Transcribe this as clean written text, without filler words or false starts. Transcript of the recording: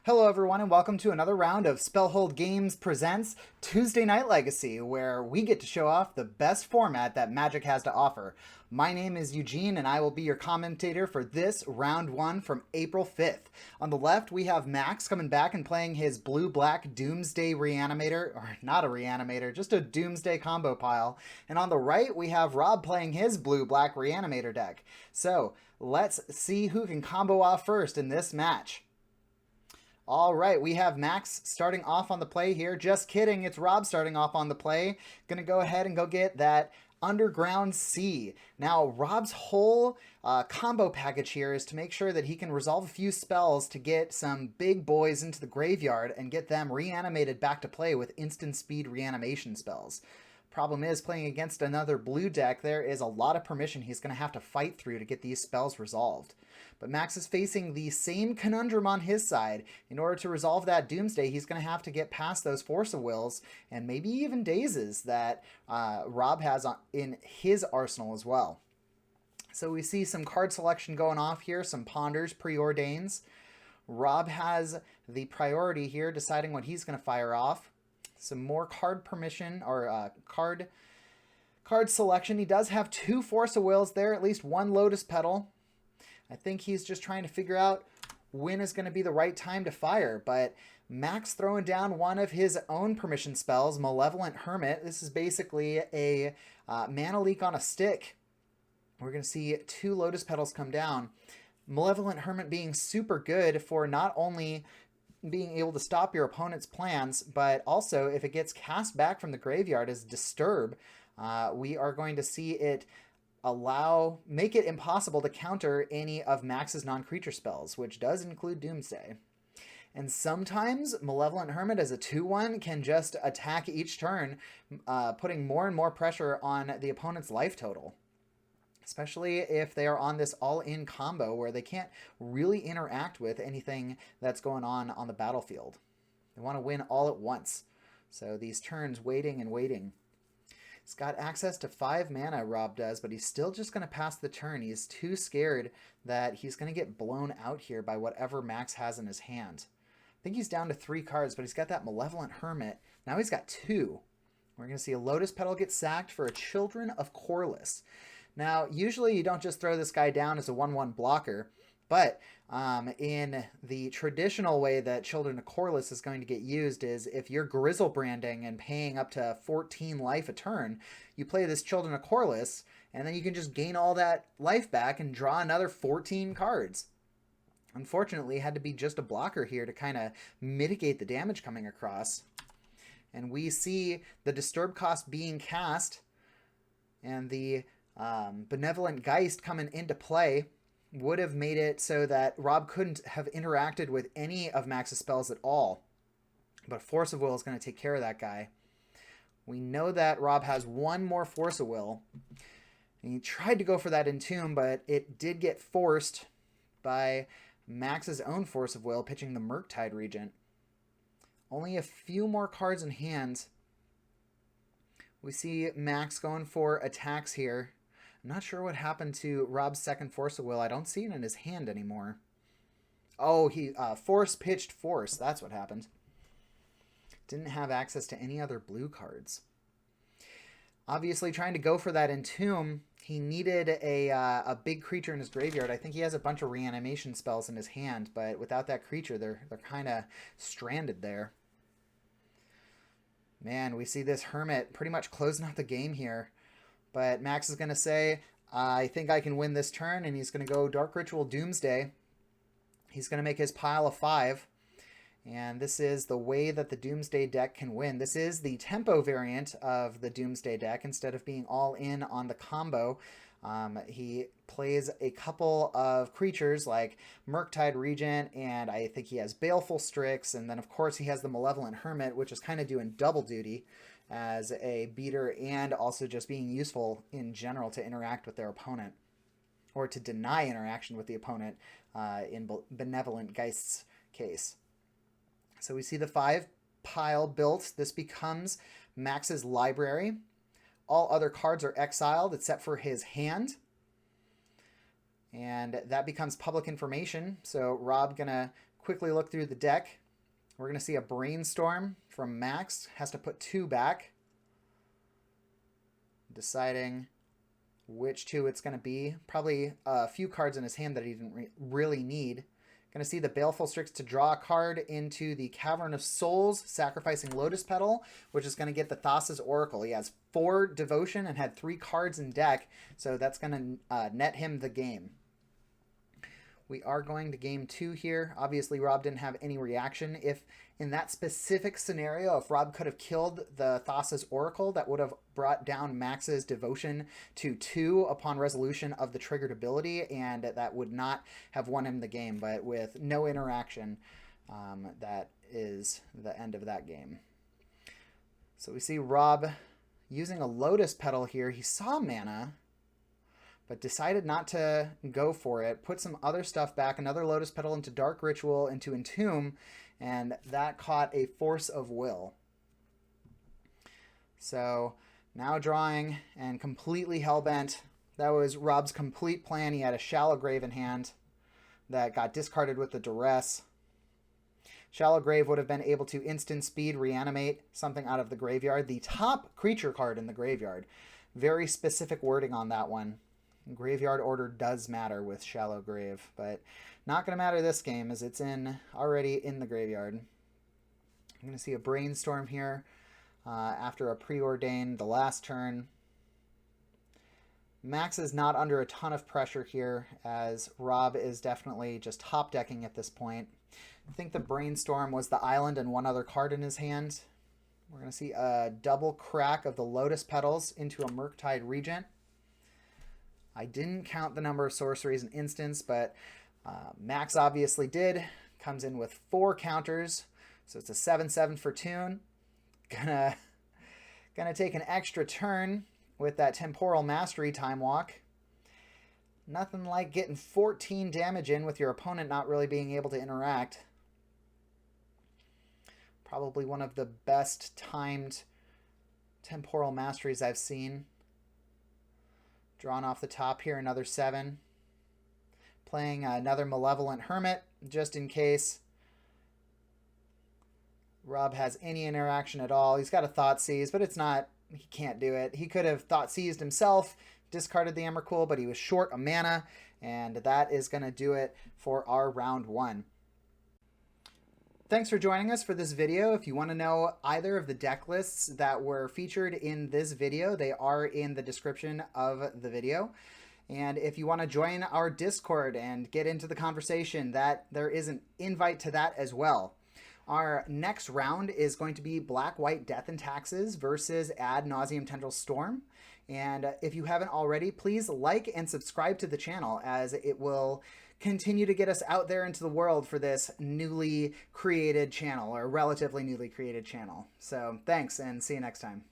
Hello, everyone, and welcome to another round of Spellhold Games Presents Tuesday Night Legacy, where we get to show off the best format that Magic has to offer. My name is Eugene, and I will be your commentator for this round one from April 5th. On the left, we have Max coming back and playing his blue-black Doomsday Reanimator, or not a Reanimator, just a Doomsday combo pile. And on the right, we have Rob playing his blue-black Reanimator deck. So, let's see who can combo off first in this match. All right, we have Max starting off on the play here. Just kidding, it's Rob starting off on the play. Gonna go ahead and go get that Underground Sea. Now, Rob's whole combo package here is to make sure that he can resolve a few spells to get some big boys into the graveyard and get them reanimated back to play with instant speed reanimation spells. Problem is, playing against another blue deck, there is a lot of permission he's going to have to fight through to get these spells resolved. But Max is facing the same conundrum on his side. In order to resolve that Doomsday, he's going to have to get past those Force of Wills and maybe even Dazes that Rob has in his arsenal as well. So we see some card selection going off here, some Ponders, Preordains. Rob has the priority here, deciding what he's going to fire off. Some more card permission or card selection. He does have two Force of Wills there, at least one Lotus Petal. I think he's just trying to figure out when is going to be the right time to fire. But Max throwing down one of his own permission spells, Malevolent Hermit. This is basically a mana leak on a stick. We're going to see two Lotus Petals come down. Malevolent Hermit being super good for not only being able to stop your opponent's plans, but also if it gets cast back from the graveyard as Disturb, we are going to see it make it impossible to counter any of Max's non-creature spells, which does include Doomsday. And sometimes Malevolent Hermit as a 2/1 can just attack each turn, putting more and more pressure on the opponent's life total. Especially if they are on this all-in combo where they can't really interact with anything that's going on the battlefield. They want to win all at once. So these turns waiting and waiting. He's got access to 5 mana, Rob does, but he's still just going to pass the turn. He's too scared that he's going to get blown out here by whatever Max has in his hand. I think he's down to 3 cards, but he's got that Malevolent Hermit. Now he's got 2. We're going to see a Lotus Petal get sacked for a Children of Corliss. Now, usually you don't just throw this guy down as a 1/1 blocker, but in the traditional way that Children of Corliss is going to get used is if you're Grizzle branding and paying up to 14 life a turn, you play this Children of Corliss, and then you can just gain all that life back and draw another 14 cards. Unfortunately, it had to be just a blocker here to kind of mitigate the damage coming across. And we see the Disturb cost being cast, and the Benevolent Geist coming into play would have made it so that Rob couldn't have interacted with any of Max's spells at all. But Force of Will is going to take care of that guy. We know that Rob has one more Force of Will. And he tried to go for that Entomb, but it did get forced by Max's own Force of Will, pitching the Murktide Regent. Only a few more cards in hand. We see Max going for attacks here. I'm not sure what happened to Rob's second Force of Will. I don't see it in his hand anymore. Oh, he Force pitched Force. That's what happened. Didn't have access to any other blue cards. Obviously, trying to go for that Entomb, he needed a big creature in his graveyard. I think he has a bunch of reanimation spells in his hand, but without that creature, they're kind of stranded there. Man, we see this Hermit pretty much closing out the game here. But Max is going to say, I think I can win this turn, and he's going to go Dark Ritual Doomsday. He's going to make his pile of 5. And this is the way that the Doomsday deck can win. This is the tempo variant of the Doomsday deck. Instead of being all in on the combo, he plays a couple of creatures like Murktide Regent, and I think he has Baleful Strix, and then of course he has the Malevolent Hermit, which is kind of doing double duty as a beater and also just being useful in general to interact with their opponent, or to deny interaction with the opponent in Benevolent Geist's case. So we see the 5 pile built. This becomes Max's library. All other cards are exiled except for his hand. And that becomes public information. So Rob gonna quickly look through the deck. We're going to see a Brainstorm from Max. Has to put 2 back. Deciding which 2 it's going to be. Probably a few cards in his hand that he didn't really need. Going to see the Baleful Strix to draw a card into the Cavern of Souls, sacrificing Lotus Petal, which is going to get the Thassa's Oracle. He has 4 Devotion and had 3 cards in deck, so that's going to net him the game. We are going to game 2 here. Obviously, Rob didn't have any reaction. If in that specific scenario, if Rob could have killed the Thassa's Oracle, that would have brought down Max's Devotion to 2 upon resolution of the triggered ability, and that would not have won him the game. But with no interaction, that is the end of that game. So we see Rob using a Lotus Petal here. He saw mana, but decided not to go for it. Put some other stuff back, another Lotus Petal into Dark Ritual, into Entomb, and that caught a Force of Will. So now drawing and completely hellbent. That was Rob's complete plan. He had a Shallow Grave in hand that got discarded with the Duress. Shallow Grave would have been able to instant speed reanimate something out of the graveyard. The top creature card in the graveyard. Very specific wording on that one. Graveyard order does matter with Shallow Grave, but not going to matter this game as it's already in the graveyard. I'm going to see a Brainstorm here after a Preordain the last turn. Max is not under a ton of pressure here as Rob is definitely just top decking at this point. I think the Brainstorm was the island and 1 other card in his hand. We're going to see a double crack of the Lotus Petals into a Murktide Regent. I didn't count the number of sorceries and instants, but Max obviously did. Comes in with 4 counters, so it's a 7/7 for Tune. Gonna take an extra turn with that Temporal Mastery Time Walk. Nothing like getting 14 damage in with your opponent not really being able to interact. Probably one of the best timed Temporal Masteries I've seen. Drawn off the top here, another 7. Playing another Malevolent Hermit, just in case Rob has any interaction at all. He's got a Thought Seize, but it's not, he can't do it. He could have Thought Seized himself, discarded the Emrakul, but he was short a mana, and that is going to do it for our round 1. Thanks for joining us for this video. If you want to know either of the deck lists that were featured in this video, they are in the description of the video. And if you want to join our Discord and get into the conversation, there is an invite to that as well. Our next round is going to be Black, White, Death and Taxes versus Ad Nauseam Tendril Storm. And if you haven't already, please like and subscribe to the channel as it will continue to get us out there into the world for this newly created channel, or relatively newly created channel. So thanks and see you next time.